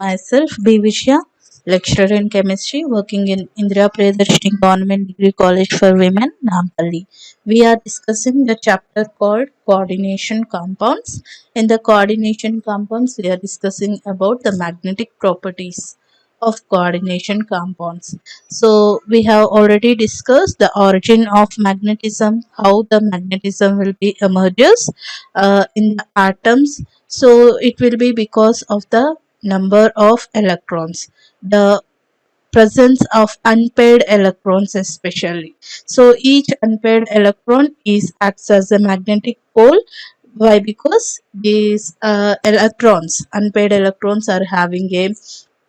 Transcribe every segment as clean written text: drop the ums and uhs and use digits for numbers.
Myself, B. Vishya, lecturer in chemistry, working in Indira Priyadarshini Government Degree College for Women, Nampalli. We are discussing the chapter called Coordination Compounds. In the coordination compounds, we are discussing about the magnetic properties of coordination compounds. So, we have already discussed the origin of magnetism, how the magnetism will be emerges in the atoms. So, it will be because of the number of electrons, the presence of unpaired electrons especially. So each unpaired electron is acts as a magnetic pole. Why? Because these electrons, unpaired electrons, are having a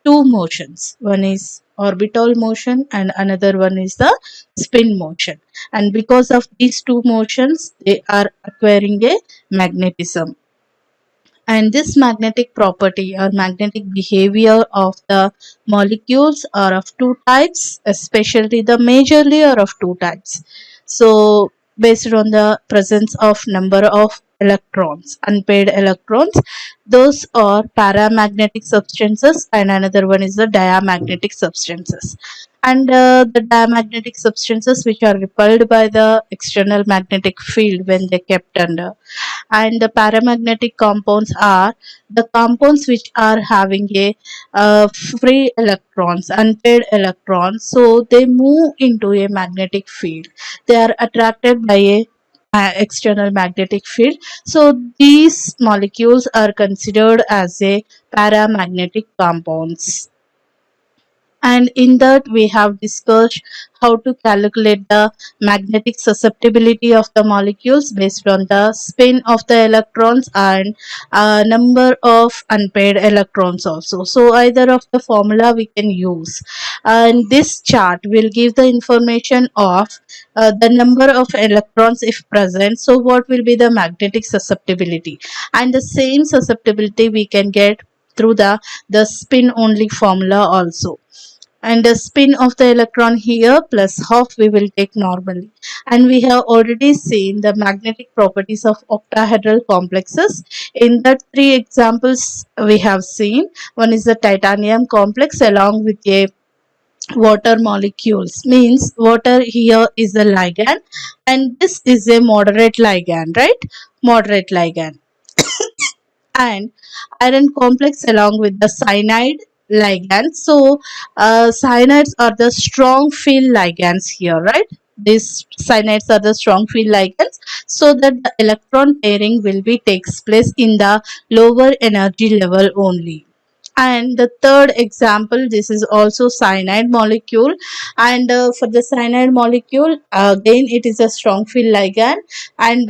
two motions. One is orbital motion and another one is the spin motion, and because of these two motions they are acquiring a magnetism. And this magnetic property or magnetic behavior of the molecules are of two types, especially the majorly are of two types. So based on the presence of number of electrons, unpaired electrons, those are paramagnetic substances, and another one is the diamagnetic substances. And the diamagnetic substances which are repelled by the external magnetic field when they kept under. And the paramagnetic compounds are the compounds which are having a free electrons, unpaired electrons, so they move into a magnetic field. They are attracted by a external magnetic field, so these molecules are considered as a paramagnetic compounds. And in that we have discussed how to calculate the magnetic susceptibility of the molecules based on the spin of the electrons and number of unpaired electrons also. So either of the formula we can use, and this chart will give the information of the number of electrons if present, so what will be the magnetic susceptibility, and the same susceptibility we can get through the spin only formula also. And the spin of the electron here plus half we will take normally. And we have already seen the magnetic properties of octahedral complexes. In that three examples we have seen, one is the titanium complex along with a water molecules, means water here is the ligand and this is a moderate ligand, right? Moderate ligand. And iron complex along with the cyanide ligand. So cyanides are the strong field ligands here, right? These cyanides are the strong field ligands, so that the electron pairing will be takes place in the lower energy level only. And the third example, this is also cyanide molecule, and for the cyanide molecule again it is a strong field ligand, and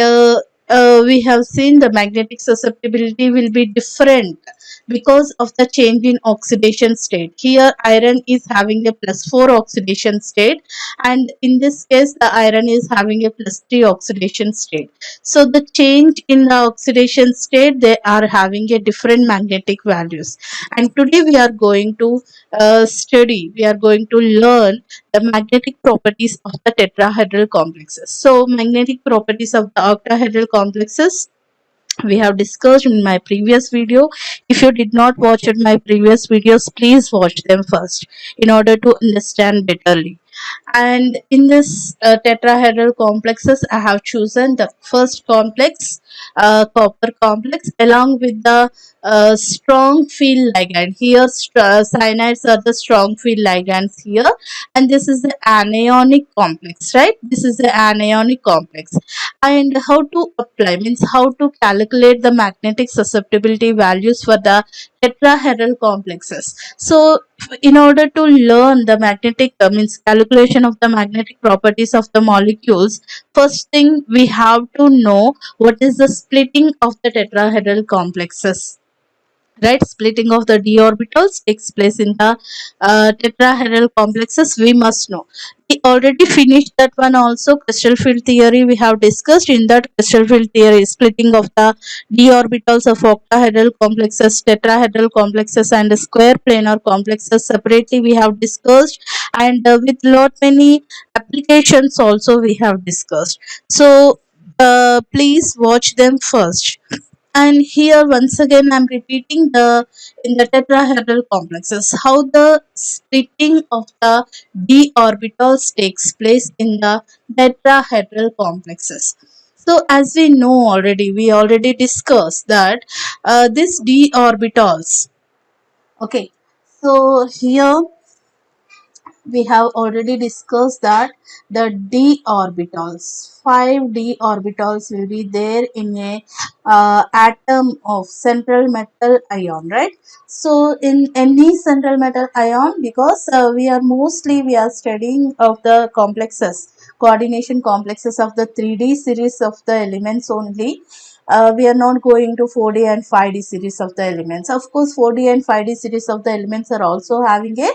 we have seen the magnetic susceptibility will be different because of the change in oxidation state. Here iron is having a +4 oxidation state, and in this case the iron is having a +3 oxidation state. So the change in the oxidation state, they are having a different magnetic values. And today we are going to we are going to learn the magnetic properties of the tetrahedral complexes. So magnetic properties of the octahedral complexes we have discussed in my previous video. If you did not watch my previous videos, please watch them first in order to understand betterly. And in this tetrahedral complexes I have chosen the first complex, copper complex, along with the strong field ligand. Here cyanides are the strong field ligands here, and this is the anionic complex, right? This is the anionic complex. And how to apply, means how to calculate the magnetic susceptibility values for the tetrahedral complexes. So in order to learn the magnetic means calculation of the magnetic properties of the molecules, first thing we have to know what is the splitting of the tetrahedral complexes, right? Splitting of the d orbitals takes place in the tetrahedral complexes, we must know. We already finished that one also, crystal field theory we have discussed. In that crystal field theory, splitting of the d orbitals of octahedral complexes, tetrahedral complexes and square planar complexes separately we have discussed, and with lot many applications also we have discussed. So please watch them first. And here once again I'm repeating the in the tetrahedral complexes how the splitting of the d orbitals takes place in the tetrahedral complexes. So as we know already, we already discussed that this d orbitals. Okay, so here we have already discussed that the d orbitals, 5d orbitals will be there in a atom of central metal ion, right? So in any central metal ion, because we are studying of the complexes, coordination complexes of the 3d series of the elements only. We are not going to 4d and 5d series of the elements. Of course 4d and 5d series of the elements are also having a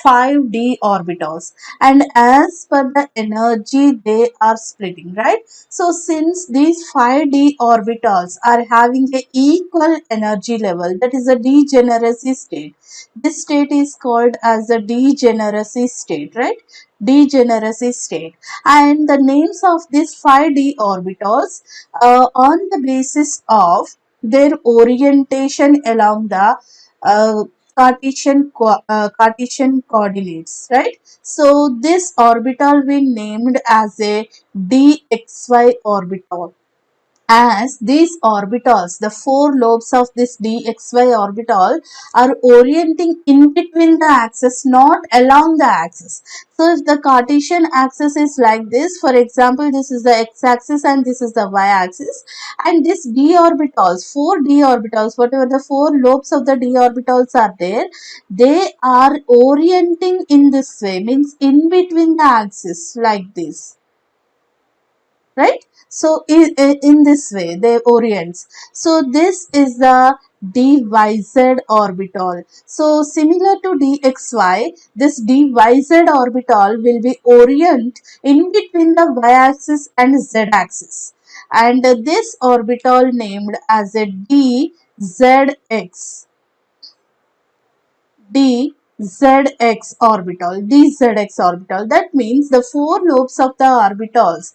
5d orbitals, and as per the energy they are splitting, right? So since these 5d orbitals are having a equal energy level, that is a degeneracy state. This state is called as the degeneracy state, right? Degeneracy state. And the names of these 5d orbitals on the basis of their orientation along the Cartesian coordinates, right? So this orbital we named as a dxy orbital, as these orbitals, the four lobes of this dxy orbital, are orienting in between the axis, not along the axis. So if the Cartesian axis is like this, for example, this is the x-axis and this is the y-axis, and this d orbitals, four d orbitals, whatever the four lobes of the d orbitals are there, they are orienting in this way, means in between the axis like this, right? So in this way they orients. So this is the dYz orbital. So similar to dxy, this dYz orbital will be orient in between the y-axis and z-axis, and this orbital named as a dzx, dzx orbital, dzx orbital. That means the four lobes of the orbitals,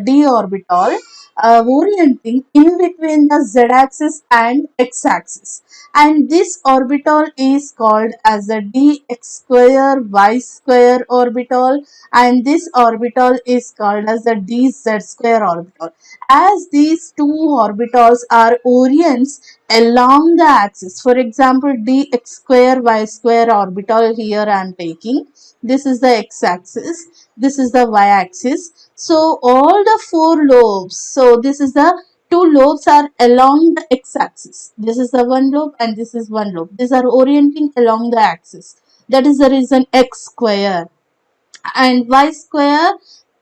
d orbital, orienting in between the z-axis and x-axis, and this orbital is called as the dx square y square orbital, and this orbital is called as the dz square orbital. As these two orbitals are orients along the axis, for example dx square y square orbital, here I am taking, this is the x-axis, this is the y-axis. So all the four lobes, so this is the two lobes are along the x-axis, this is the one lobe and this is one lobe, these are orienting along the axis, that is the reason x square, and y square,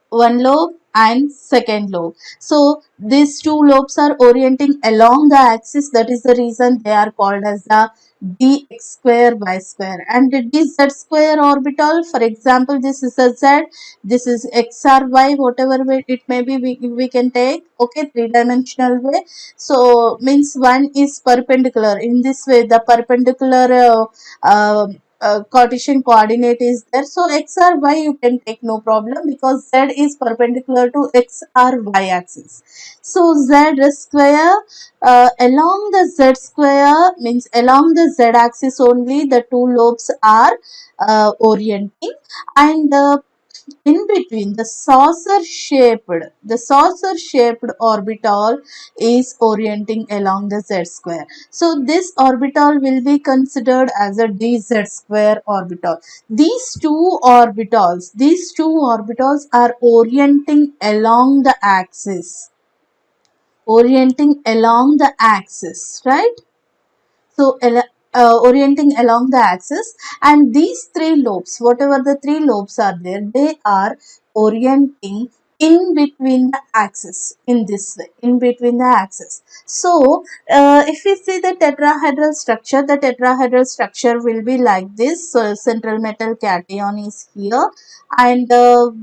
one lobe and second lobe. So these two lobes are orienting along the axis, that is the reason they are called as the dx square y square. And the dz square orbital, for example this is a z, this is x or y, whatever way it may be, we can take, okay, three-dimensional way. So means one is perpendicular, in this way the perpendicular Cartesian coordinate is there. So x or y you can take, no problem, because z is perpendicular to x or y axis. So z square, along the z square, means along the z axis only the two lobes are orienting, and in between the saucer shaped orbital is orienting along the z square. So this orbital will be considered as a dz square orbital. These two orbitals are orienting along the axis, right? So orienting along the axis, and these three lobes, whatever the three lobes are there, they are orienting in between the axis, in this way, in between the axis. So if we see the tetrahedral structure will be like this. So central metal cation is here, and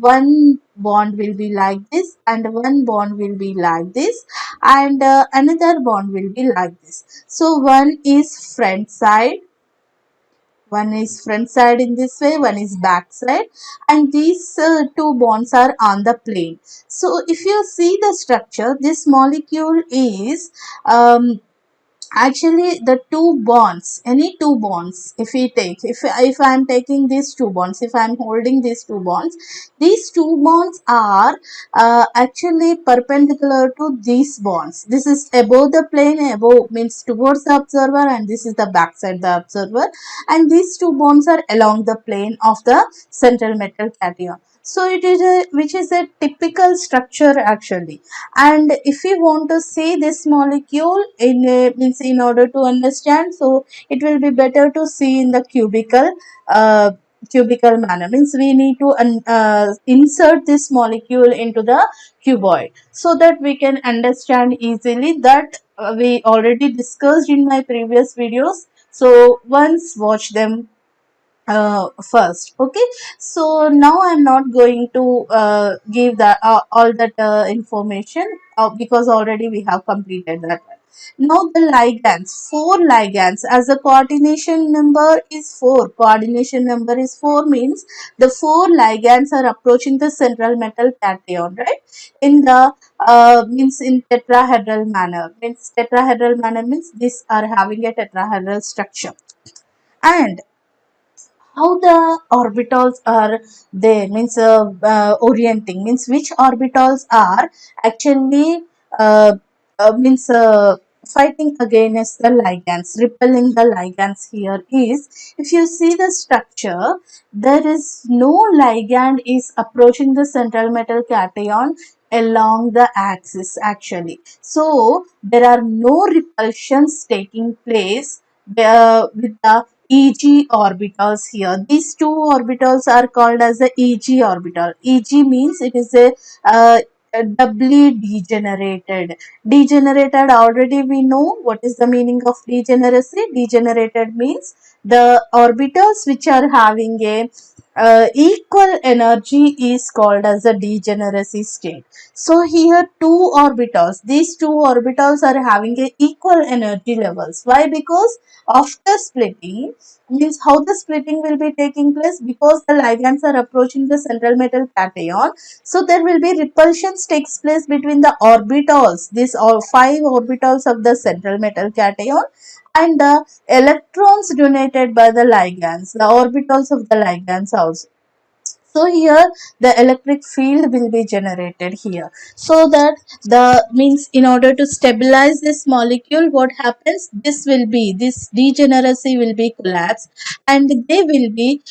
one bond will be like this, and one bond will be like this, and another bond will be like this. So one is front side in this way, one is back side, and these two bonds are on the plane. So if you see the structure, this molecule is Actually the two bonds, any two bonds, if we take, if I am taking these two bonds, if I am holding these two bonds, these two bonds are actually perpendicular to these bonds. This is above the plane, above means towards the observer, and this is the backside the observer, and these two bonds are along the plane of the central metal cation. So it is a, which is a typical structure actually. And if we want to see this molecule in a, means in order to understand, so it will be better to see in the cubical manner, means we need to insert this molecule into the cuboid so that we can understand easily. That we already discussed in my previous videos, so once watch them first. Okay, so now I'm not going to give that all that information because already we have completed that one. Now the ligands, four ligands, as the coordination number is 4, coordination number is 4 means the four ligands are approaching the central metal cation, right, in the means in tetrahedral manner. Means tetrahedral manner means these are having a tetrahedral structure. And how the orbitals are there, means orienting, means which orbitals are actually uh, means fighting against the ligands, repelling the ligands here is, if you see the structure, there is no ligand is approaching the central metal cation along the axis actually. So there are no repulsions taking place with the EG orbitals here. These two orbitals are called as the EG orbital. EG means it is a doubly degenerated. Degenerated, already we know what is the meaning of degeneracy. Degenerated means the orbitals which are having a equal energy is called as a degeneracy state. So here two orbitals, these two orbitals are having a equal energy levels. Why? Because after splitting, means how the splitting will be taking place, because the ligands are approaching the central metal cation, so there will be repulsions takes place between the orbitals, these are 5 orbitals of the central metal cation, and the electrons donated by the ligands, the orbitals of the ligands also. So here the electric field will be generated here, so that the means in order to stabilize this molecule, what happens, this degeneracy will be collapsed, and they will be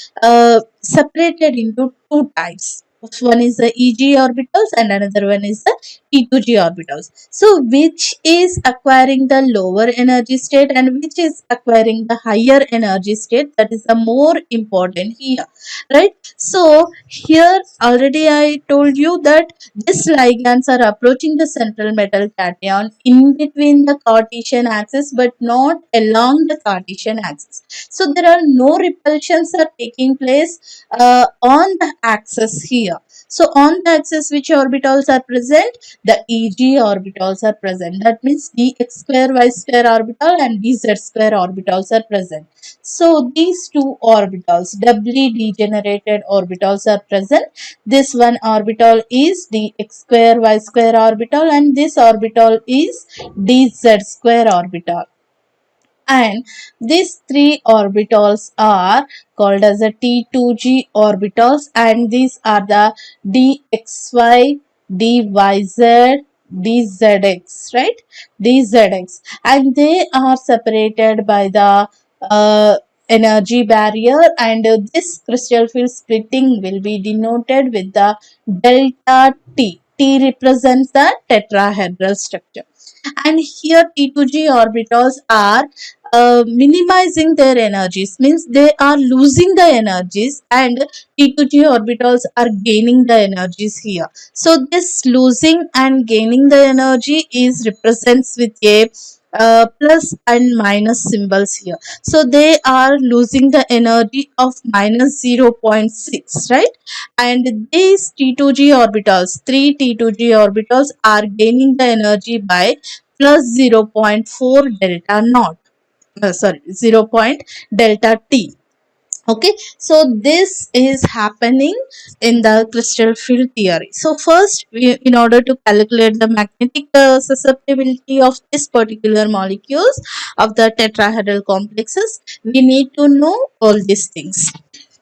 separated into two types. One is the EG orbitals and another one is the T2G orbitals. So which is acquiring the lower energy state and which is acquiring the higher energy state, that is the more important here, right? So here already I told you that these ligands are approaching the central metal cation in between the Cartesian axis but not along the Cartesian axis. So there are no repulsions are taking place on the axis here. So on the axis, which orbitals are present? The EG orbitals are present. That means dx square y square orbital and dz square orbitals are present. So these two orbitals, doubly degenerated orbitals are present. This one orbital is dx square y square orbital and this orbital is dz square orbital. And these three orbitals are called as the T2G orbitals, and these are the dxy, dyz, dzx, right? Dzx, and they are separated by the energy barrier, and this crystal field splitting will be denoted with the delta T. T represents the tetrahedral structure, and here T2G orbitals are minimizing their energies, means they are losing the energies, and T2G orbitals are gaining the energies here. So this losing and gaining the energy is represents with a plus and minus symbols here. So they are losing the energy of minus 0.6, right? And these T2G orbitals, three T2G orbitals are gaining the energy by plus 0.4 delta naught, sorry, 0. Delta T. Okay, so this is happening in the crystal field theory. So first, in order to calculate the magnetic susceptibility of this particular molecules of the tetrahedral complexes, we need to know all these things.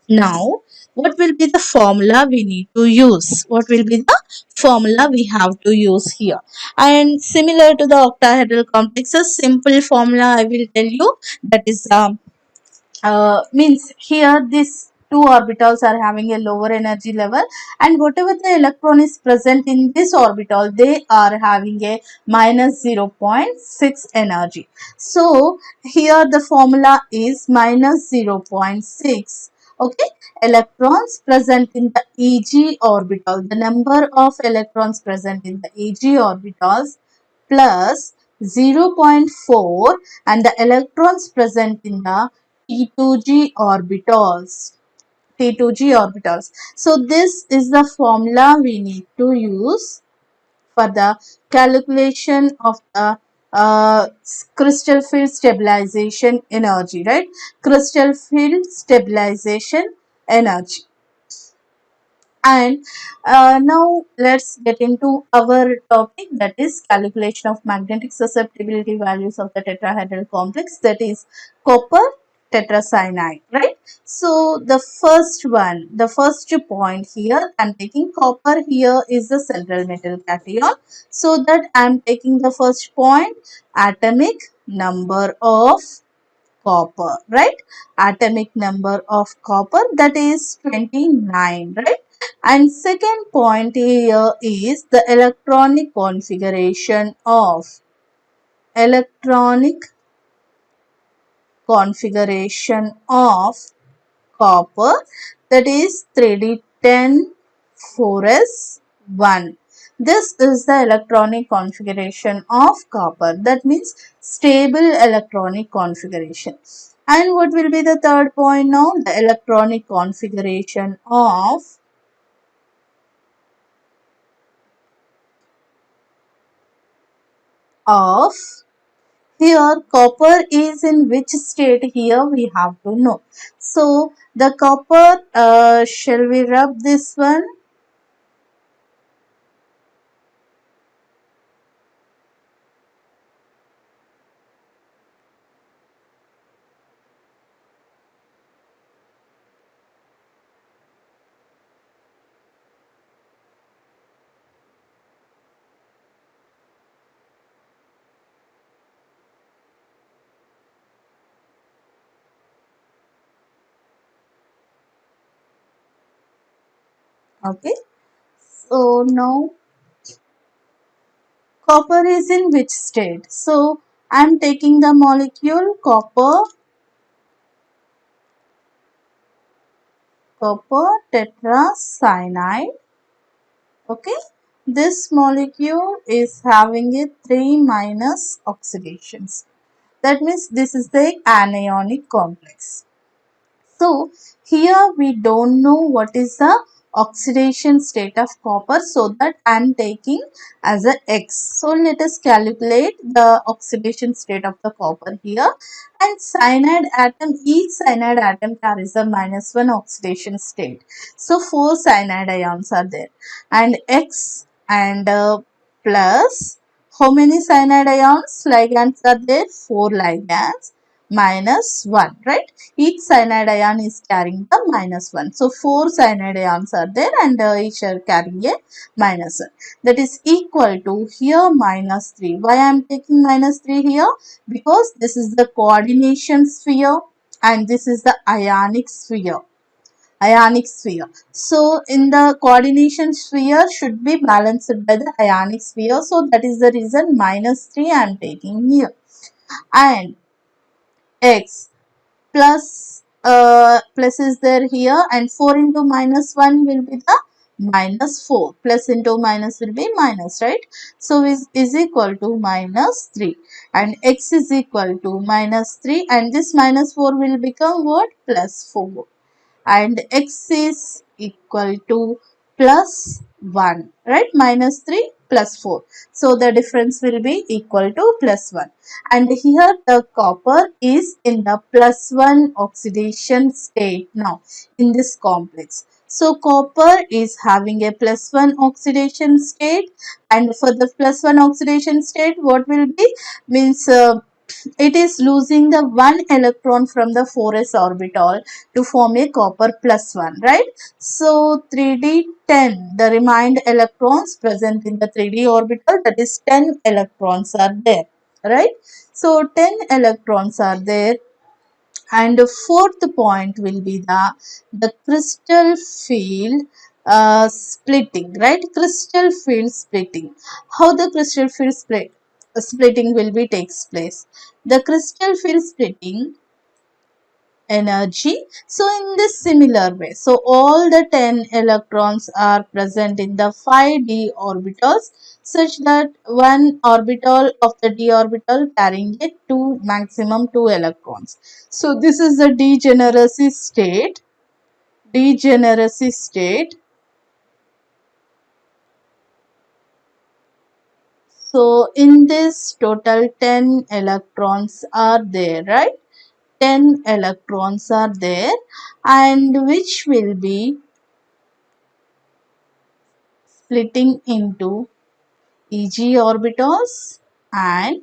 Now, what will be the formula we need to use? What will be the formula we have to use here? And similar to the octahedral complexes, simple formula I will tell you, that is means here these two orbitals are having a lower energy level, and whatever the electron is present in this orbital, they are having a minus 0.6 energy. So here the formula is minus 0.6. Okay, electrons present in the Eg orbital, the number of electrons present in the Eg orbitals plus 0.4, and the electrons present in the T2G orbitals. T2G orbitals. So this is the formula we need to use for the calculation of the crystal field stabilization energy, right? Crystal field stabilization energy. And now let's get into our topic, that is calculation of magnetic susceptibility values of the tetrahedral complex, that is copper tetracyanide, right? So the first one, the first point here, I'm taking copper here is the central metal cation. So that I'm taking the first point, atomic number of copper, right? Atomic number of copper, that is 29, right? And second point here is the electronic configuration of copper, that is 3d10 4s1. This is the electronic configuration of copper, that means stable electronic configuration. And what will be the third point now? The electronic configuration of here copper is in which state, here we have to know. So the copper, shall we rub this one? Okay, so now copper is in which state? So I am taking the molecule copper tetracyanide. Okay, this molecule is having a 3 minus oxidations. That means this is the anionic complex. So here we don't know what is the oxidation state of copper, so that I am taking as a X. So let us calculate the oxidation state of the copper here. And cyanide atom, each cyanide atom carries a -1 oxidation state. So 4 cyanide ions are there, and X and plus, how many cyanide ions? Ligands are there, 4 ligands -1, right? Each cyanide ion is carrying the -1. So 4 cyanide ions are there, and each are carrying a -1. That is equal to here -3. Why I am taking -3 here? Because this is the coordination sphere and this is the ionic sphere. Ionic sphere. So in the coordination sphere should be balanced by the ionic sphere. So that is the reason -3 I am taking here. And X plus is there here, and 4 into -1 will be the -4, plus into minus will be minus, right? So is equal to -3, and X is equal to -3, and this -4 will become what? +4, and X is equal to +1, right? -3 plus 4. So the difference will be equal to plus 1. And here the copper is in the plus 1 oxidation state now in this complex. So copper is having a plus 1 oxidation state, and for the plus 1 oxidation state what will be means it is losing the one electron from the 4s orbital to form a copper plus 1, right? So 3d10, the remained electrons present in the 3d orbital, that is 10 electrons are there, right? So 10 electrons are there. And the fourth point will be the crystal field splitting, right? Crystal field splitting. How the crystal field splitting will be takes place? The crystal field splitting energy. So in this similar way, so all the 10 electrons are present in the 5d orbitals, such that one orbital of the d orbital carrying it to maximum 2 electrons. So this is the degeneracy state. Degeneracy state. So in this total 10 electrons are there, right? 10 electrons are there, and which will be splitting into Eg orbitals and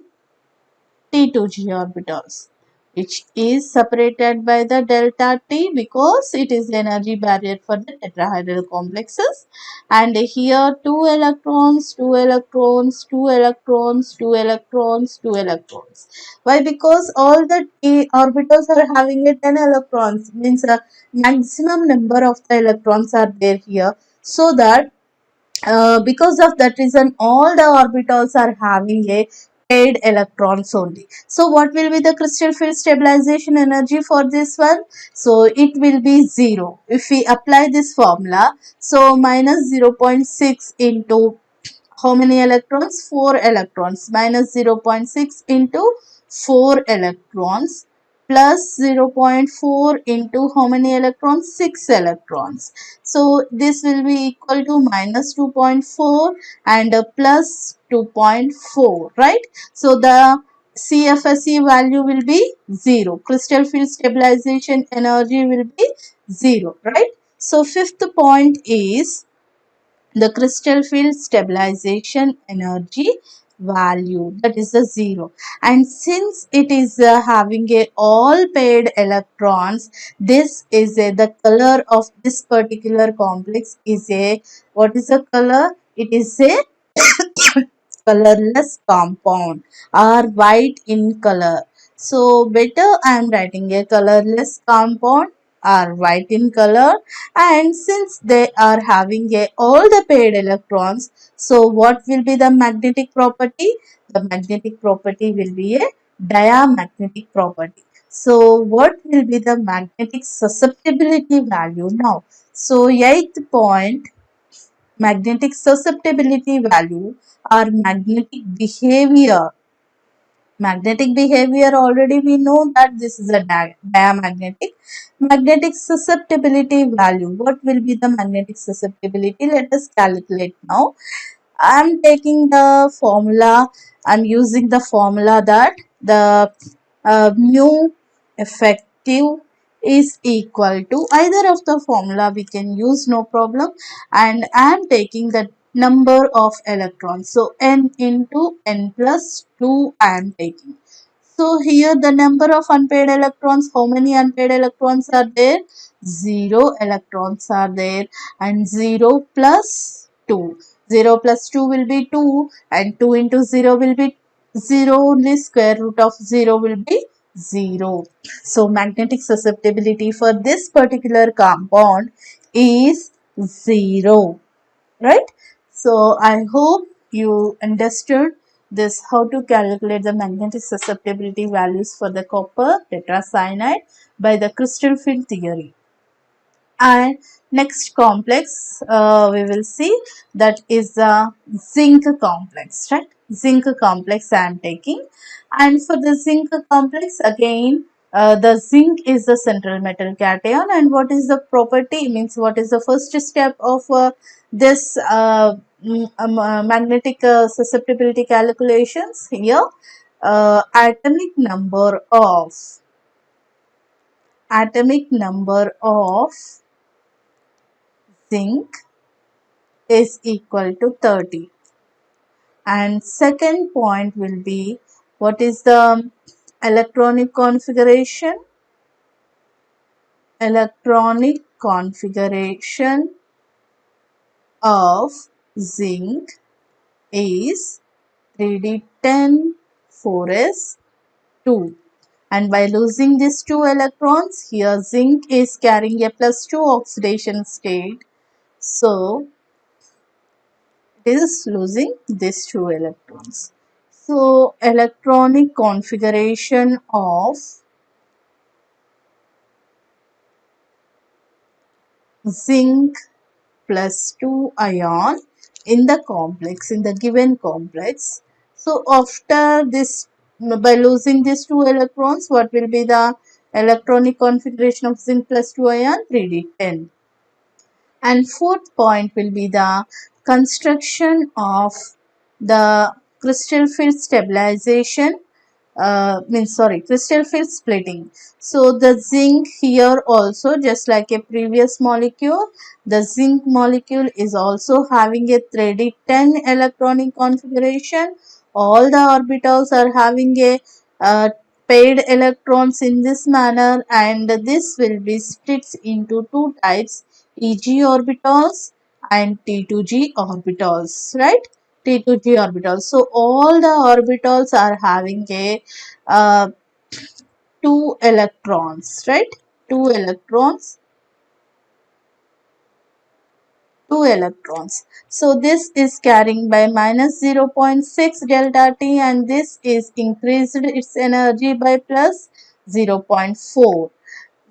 T2g orbitals, which is separated by the delta T because it is the energy barrier for the tetrahedral complexes. And here 2 electrons, 2 electrons, 2 electrons, 2 electrons, 2 electrons. Why? Because all the T orbitals are having a 10 electrons, means a maximum number of the electrons are there here, so that because of that reason all the orbitals are having a paired electrons only. So what will be the crystal field stabilization energy for this one? So it will be 0 if we apply this formula. So minus 0.6 into how many electrons? 4 electrons. Minus 0.6 into 4 electrons plus 0.4 into how many electrons? 6 electrons. So this will be equal to minus 2.4 and plus 2.4, right? So the CFSE value will be 0. Crystal field stabilization energy will be 0, right? So fifth point is the crystal field stabilization energy value, that is the 0. And since it is having a all paired electrons, this is the color of this particular complex is a, what is the color? It is a colorless compound or white in color. So better I am writing a colorless compound are white in color, and since they are having a all the paired electrons, so what will be the magnetic property? The magnetic property will be a diamagnetic property. So what will be the magnetic susceptibility value now? So eighth point, magnetic susceptibility value or magnetic behavior. Magnetic behavior, already we know that this is a diamagnetic. Magnetic susceptibility value. What will be the magnetic susceptibility? Let us calculate now. I am taking the formula. I am using the formula that the mu effective is equal to either of the formula we can use, no problem. And I am taking the number of electrons. So n into n plus 2 I am taking. So here the number of unpaired electrons, how many unpaired electrons are there? 0 electrons are there, and 0 plus 2. 0 plus 2 will be 2, and 2 into 0 will be 0, only square root of 0 will be 0. So magnetic susceptibility for this particular compound is 0, right? So I hope you understood this, how to calculate the magnetic susceptibility values for the copper tetracyanide by the crystal field theory. And next complex we will see, that is the zinc complex, right? Zinc complex I am taking. And for the zinc complex, again the zinc is the central metal cation. And what is the property, means what is the first step of this magnetic susceptibility calculations. Here atomic number of zinc is equal to 30. And second point will be, what is the electronic configuration? Electronic configuration of zinc is 3d10 4s 2. And by losing these two electrons, here zinc is carrying a +2 oxidation state. So it is losing these two electrons. So electronic configuration of zinc +2 ion in the complex, in the given complex. So after this, by losing these two electrons, what will be the electronic configuration of zinc +2 ion? 3d10. And fourth point will be the construction of the crystal field stabilization, crystal field splitting. So the zinc here also, just like a previous molecule, the zinc molecule is also having a 3d10 electronic configuration. All the orbitals are having a paired electrons in this manner, and this will be split into two types, Eg orbitals and T2g orbitals, right? T2g orbitals. So all the orbitals are having a uh, two electrons, right? Two electrons, two electrons. So this is carrying by -0.6 delta T, and this is increased its energy by plus 0.4.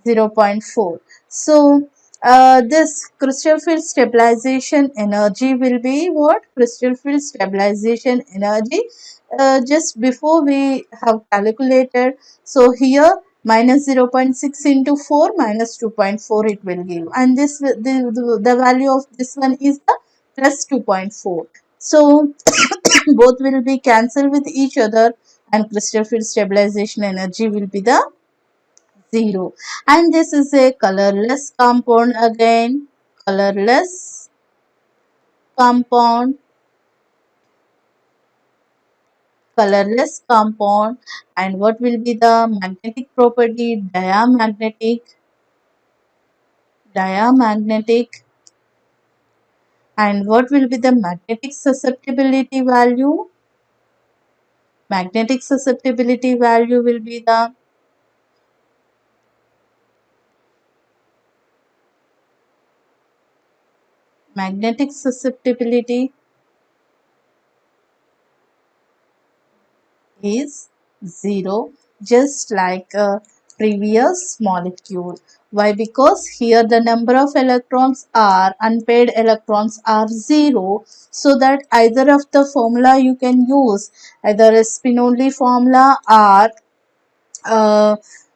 0.4. So this crystal field stabilization energy will be what? Crystal field stabilization energy, just before we have calculated. So here -0.6 into 4 -2.4 it will give, and this the value of this one is the +2.4. So both will be cancelled with each other, and crystal field stabilization energy will be the 0. And this is a colorless compound again. Colorless compound. Colorless compound. And what will be the magnetic property? Diamagnetic. Diamagnetic. And what will be the magnetic susceptibility value? Magnetic susceptibility value will be the magnetic susceptibility is 0, just like a previous molecule. Why? Because here the number of electrons are, unpaired electrons are 0, so that either of the formula you can use, either a Spinozzi formula or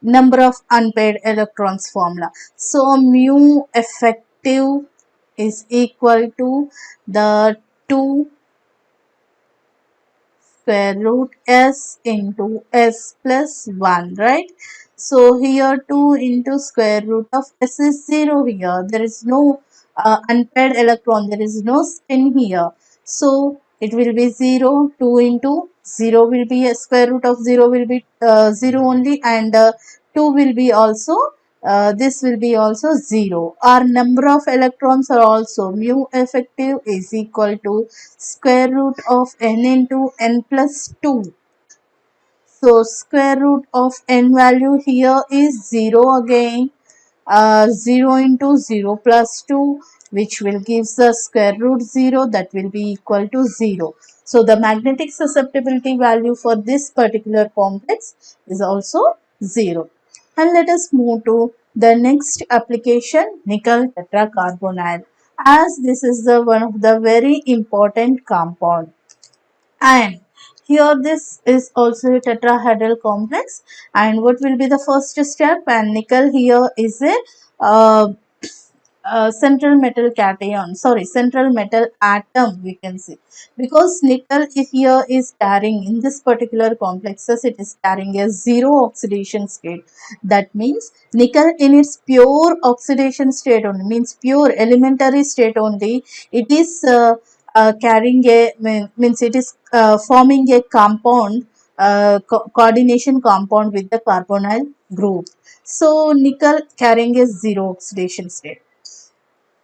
number of unpaired electrons formula. So mu effective is equal to the 2 square root s into s plus 1, right? So here 2 into square root of s is 0 here. There is no unpaired electron. There is no spin here. So it will be 0. 2 into 0 will be a square root of 0 will be 0 only, and 2 will be also this will be also 0. Our number of electrons are also mu effective is equal to square root of n into n plus 2. So square root of n value here is 0 again. 0 into 0 plus 2, which will give the square root 0, that will be equal to 0. So the magnetic susceptibility value for this particular complex is also 0. And let us move to the next application, nickel tetracarbonyl, as this is the one of the very important compound. And here this is also a tetrahedral complex. And what will be the first step? And nickel here is a uh, central metal cation, sorry, central metal atom, we can say, because nickel here is carrying in this particular complexes, it is carrying a zero oxidation state. That means nickel in its pure oxidation state only, means pure elementary state only, it is carrying a means it is forming a compound, coordination compound with the carbonyl group. So nickel carrying a zero oxidation state.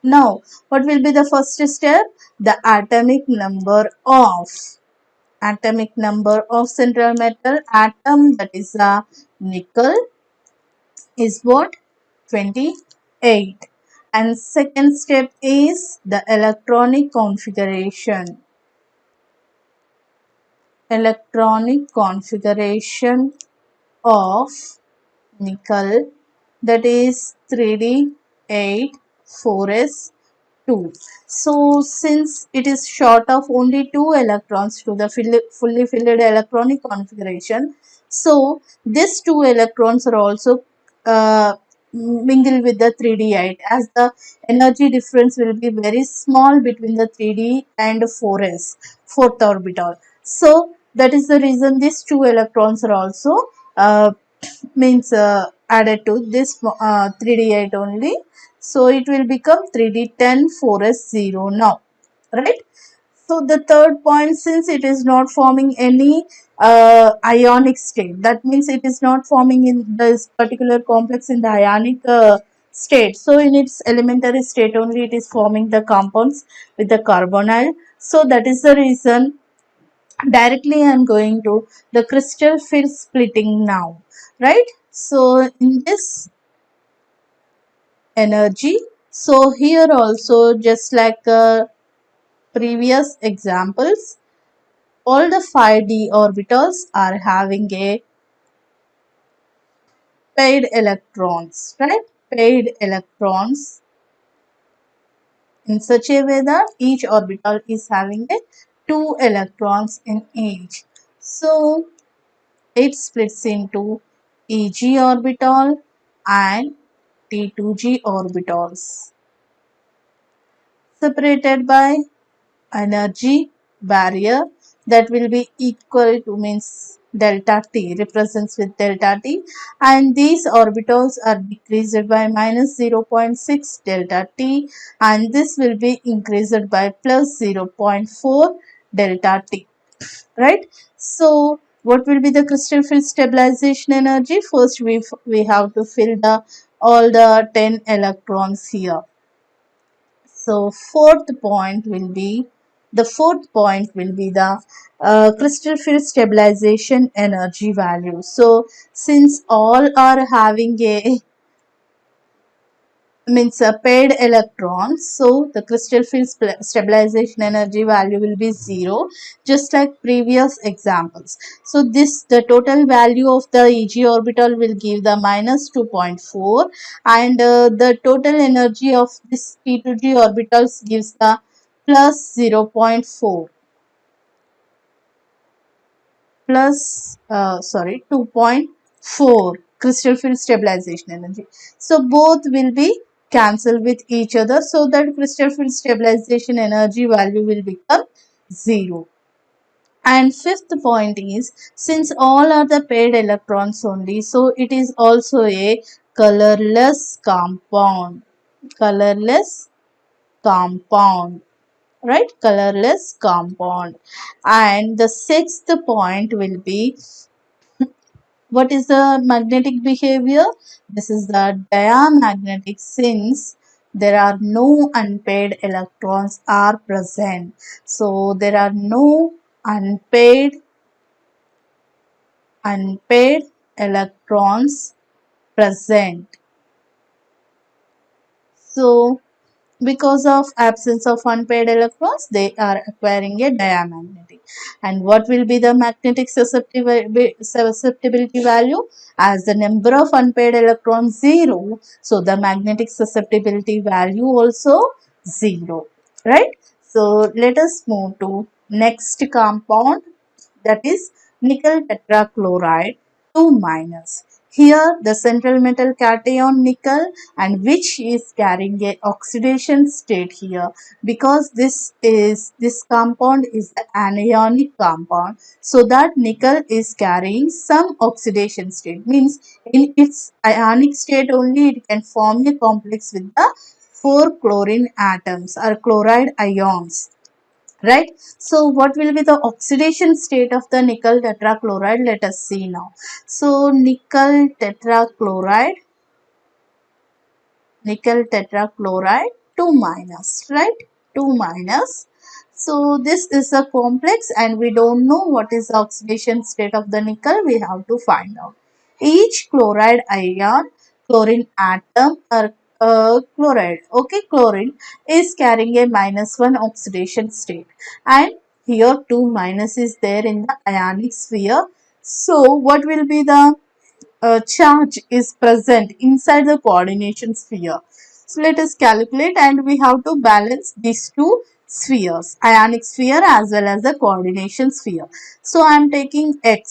Now, what will be the first step? The atomic number of central metal atom, that is the nickel, is what? 28. And second step is the electronic configuration. Electronic configuration of nickel, that is 3d8 4s2. So since it is short of only 2 electrons to the fully filled electronic configuration, so these 2 electrons are also mingle with the 3d8, as the energy difference will be very small between the 3d and 4s, fourth orbital. So that is the reason these 2 electrons are also means added to this 3d8 only. So it will become 3d10 4s0 now, right? So the third point, since it is not forming any ionic state, that means it is not forming in this particular complex in the ionic state. So in its elementary state only it is forming the compounds with the carbonyl. So that is the reason directly I am going to the crystal field splitting now, right? So in this energy, so here also, just like previous examples, all the 5d orbitals are having a paired electrons, right? Paired electrons in such a way that each orbital is having a 2 electrons in each. So it splits into Eg orbital and T2g orbitals, separated by energy barrier that will be equal to, means delta T, represents with delta T, and these orbitals are decreased by minus 0.6 delta T, and this will be increased by plus 0.4 delta T, right? So what will be the crystal field stabilization energy? First we have to fill the all the 10 electrons here. So the fourth point will be the crystal field stabilization energy value. So since all are having a means paired electrons, so the crystal field stabilization energy value will be 0, just like previous examples. So this, the total value of the Eg orbital will give the minus 2.4, and the total energy of this T2g orbitals gives the plus 0.4, plus 2.4 crystal field stabilization energy. So both will be cancelled with each other, so that crystal field stabilization energy value will become 0. And fifth point is, since all are the paired electrons only, so it is also a colorless compound. Colorless compound, right? Colorless compound. And the sixth point will be, what is the magnetic behavior? This is the diamagnetic, since there are no unpaired electrons are present. So there are no unpaired electrons present. So because of absence of unpaired electrons, they are acquiring a diamagnetic. And what will be the magnetic susceptibility value? As the number of unpaired electrons 0, so the magnetic susceptibility value also 0, right? So let us move to next compound, that is nickel tetrachloride 2 minus. Here the central metal cation nickel, and which is carrying a oxidation state here, because this compound is the anionic compound, so that nickel is carrying some oxidation state, means in its ionic state only it can form a complex with the 4 chlorine atoms or chloride ions, right? So what will be the oxidation state of the nickel tetrachloride? Let us see now. So nickel tetrachloride 2 minus, right? 2 minus. So this is a complex and we don't know what is the oxidation state of the nickel. We have to find out. Each chloride ion, chlorine atom or chloride, okay, chlorine is carrying a -1 oxidation state, and here 2 minus is there in the ionic sphere. So what will be the charge is present inside the coordination sphere? So let us calculate, and we have to balance these two spheres, ionic sphere as well as the coordination sphere. So I am taking x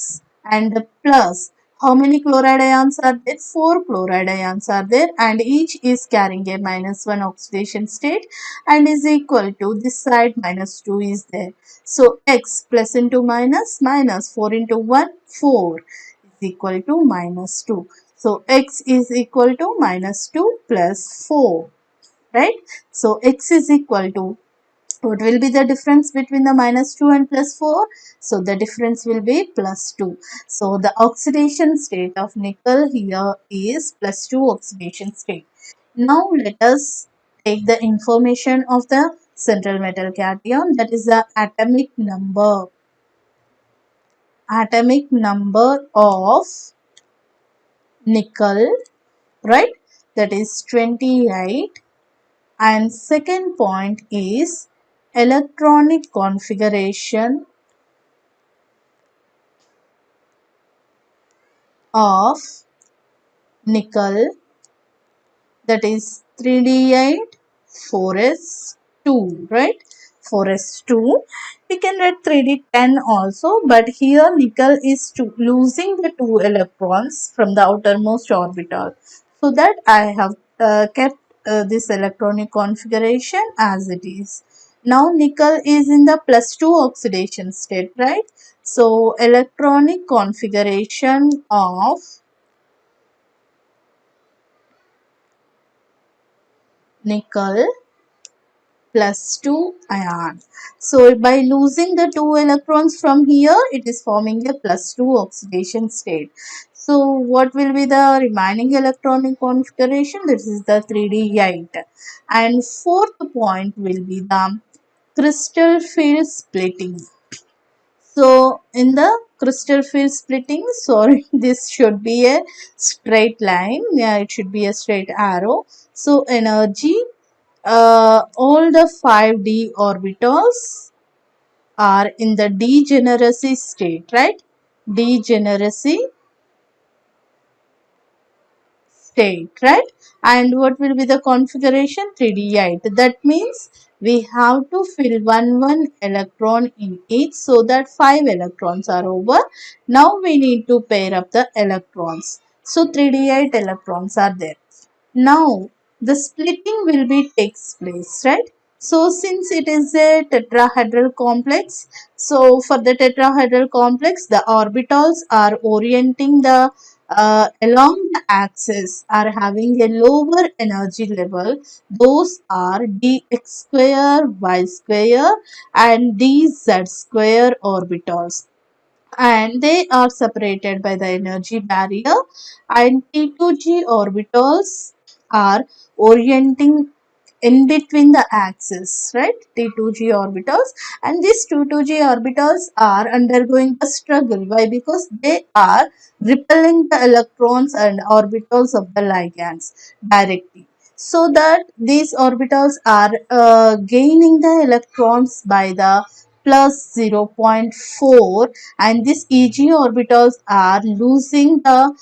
and the plus. How many chloride ions are there? 4 chloride ions are there, and each is carrying a -1 oxidation state and is equal to this side -2 is there. So x plus into minus, minus 4 into 1, 4 is equal to -2. So x is equal to -2 plus 4, right? So x is equal to, what will be the difference between the -2 and +4? So the difference will be +2. So the oxidation state of nickel here is +2 oxidation state. Now let us take the information of the central metal cation, that is the atomic number. Atomic number of nickel, right? That is 28. And second point is electronic configuration of nickel, that is 3d8 4s2, right? 4s2. We can write 3d10 also, but here nickel is losing the 2 electrons from the outermost orbital. So that I have kept this electronic configuration as it is. Now nickel is in the +2 oxidation state, right? So electronic configuration of nickel +2 ion. So by losing the 2 electrons from here, it is forming a +2 oxidation state. So what will be the remaining electronic configuration? This is the 3d8. And fourth point will be the crystal field splitting. So in the crystal field splitting, sorry, this should be a straight line. Yeah, it should be a straight arrow. So energy, all the 5d orbitals are in the degeneracy state, right? Degeneracy state, right? And what will be the configuration? 3d8. That means we have to fill one electron in each, so that 5 electrons are over. Now we need to pair up the electrons. So 3d8 electrons are there. Now the splitting will be takes place, right? So since it is a tetrahedral complex, so for the tetrahedral complex, the orbitals are orienting the along the axis, are having a lower energy level. Those are dx square, y square and dz square orbitals, and they are separated by the energy barrier, and T2G orbitals are orienting in between the axis, right? T2G orbitals, and these T2G orbitals are undergoing a struggle. Why? Because they are repelling the electrons and orbitals of the ligands directly, so that these orbitals are gaining the electrons by the +0.4, and these EG orbitals are losing the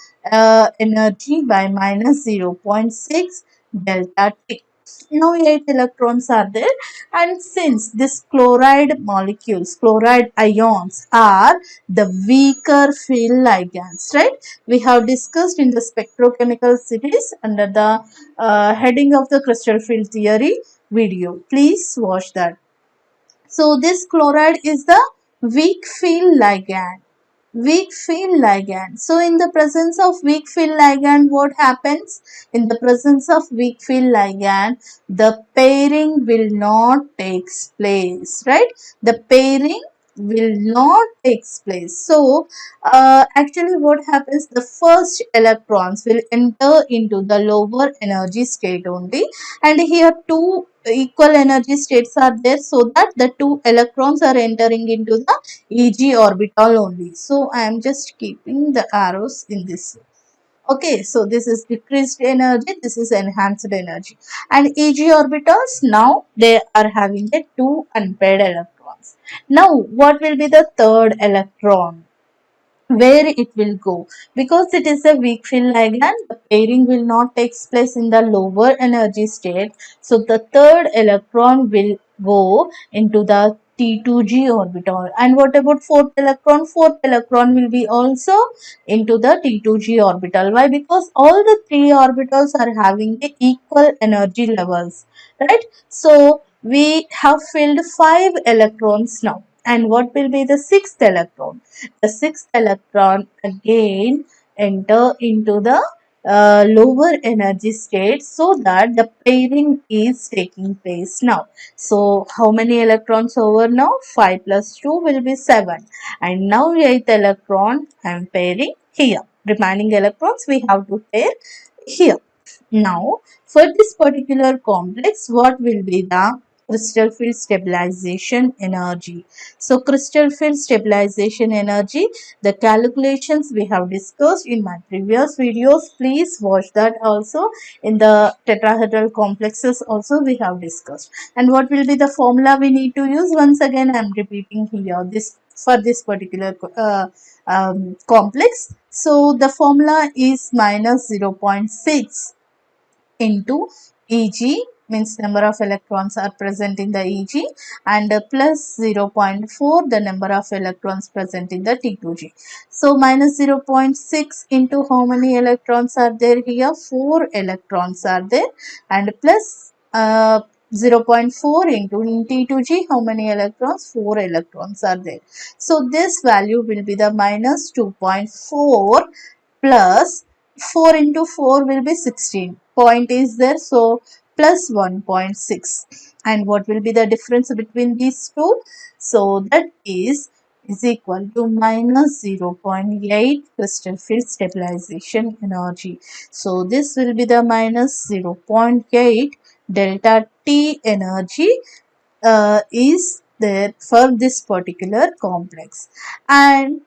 energy by -0.6 delta T. Now 8 electrons are there, and since this chloride ions are the weaker field ligands, right? We have discussed in the spectrochemical series under the heading of the crystal field theory video. Please watch that. So this chloride is the weak field ligand. Weak field ligand. So in the presence of weak field ligand, what happens? In the presence of weak field ligand, the pairing will not take place, right? The pairing will not take place. So actually what happens, the first electrons will enter into the lower energy state only, and here two equal energy states are there, so that the two electrons are entering into the Eg orbital only. So I am just keeping the arrows in this. Okay, so this is decreased energy, this is enhanced energy. And Eg orbitals, now they are having a two unpaired electrons. Now what will be the third electron? Where it will go, because it is a weak field ligand, the pairing will not take place in the lower energy state, so the third electron will go into the T2g orbital. And what about fourth electron? Fourth electron will be also into the T2g orbital. Why? Because all the three orbitals are having the equal energy levels, right? So we have filled 5 electrons now. And what will be the sixth electron? The sixth electron again enter into the lower energy state, so that the pairing is taking place now. So how many electrons over now? 5 plus 2 will be 7. And now 8th electron I am pairing here. Remaining electrons we have to pair here. Now for this particular complex, what will be the crystal field stabilization energy? So crystal field stabilization energy, the calculations we have discussed in my previous videos. Please watch that also. In the tetrahedral complexes also we have discussed. And what will be the formula we need to use? Once again I am repeating here this for this particular complex. So the formula is minus 0.6 into Eg, means number of electrons are present in the Eg, and plus 0.4 the number of electrons present in the T2g. So minus 0.6 into how many electrons are there here? 4 electrons are there, and plus 0.4 into T2g, how many electrons? 4 electrons are there. So this value will be the minus 2.4 plus 4 into 4 will be 16. Point is there, so plus 1.6. And what will be the difference between these two? So that is equal to minus 0.8 crystal field stabilization energy. So this will be the minus 0.8 delta T energy is there for this particular complex. And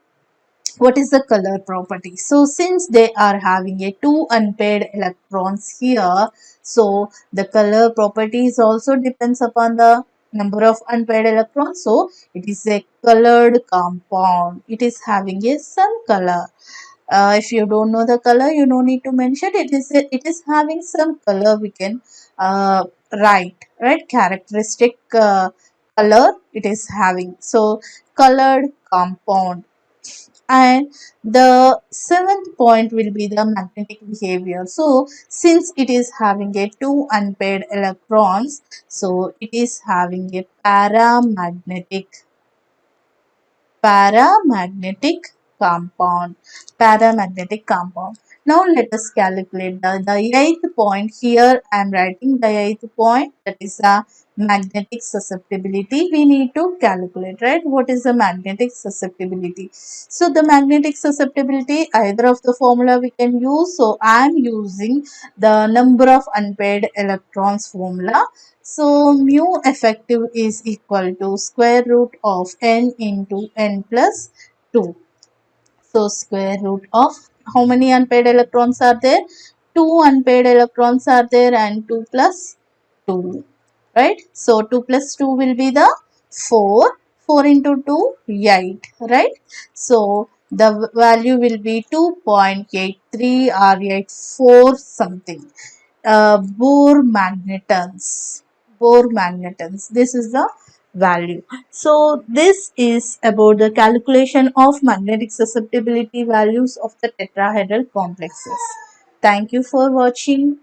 what is the color property? So since they are having a two unpaired electrons here, so the color properties also depends upon the number of unpaired electrons. So it is a colored compound, it is having a sun color. If you don't know the color, you no need to mention it. It is having some color, we can right characteristic color it is having. So colored compound. And the seventh point will be the magnetic behavior. So since it is having a two unpaired electrons, so it is having a paramagnetic compound. Paramagnetic compound. Now let us calculate the eighth point. Here I am writing the eighth point, that is the magnetic susceptibility. We need to calculate, right? What is the magnetic susceptibility? So the magnetic susceptibility, either of the formula we can use. So I am using the number of unpaired electrons formula. So mu effective is equal to square root of n into n plus 2. So square root of how many unpaired electrons are there? 2 unpaired electrons are there, and 2 plus 2, right? So 2 plus 2 will be the 4. 4 into 2, 8, right? So the value will be 2.83 or 84 something. Bohr magnetons. Bohr magnetons, this is the value. So this is about the calculation of magnetic susceptibility values of the tetrahedral complexes. Thank you for watching.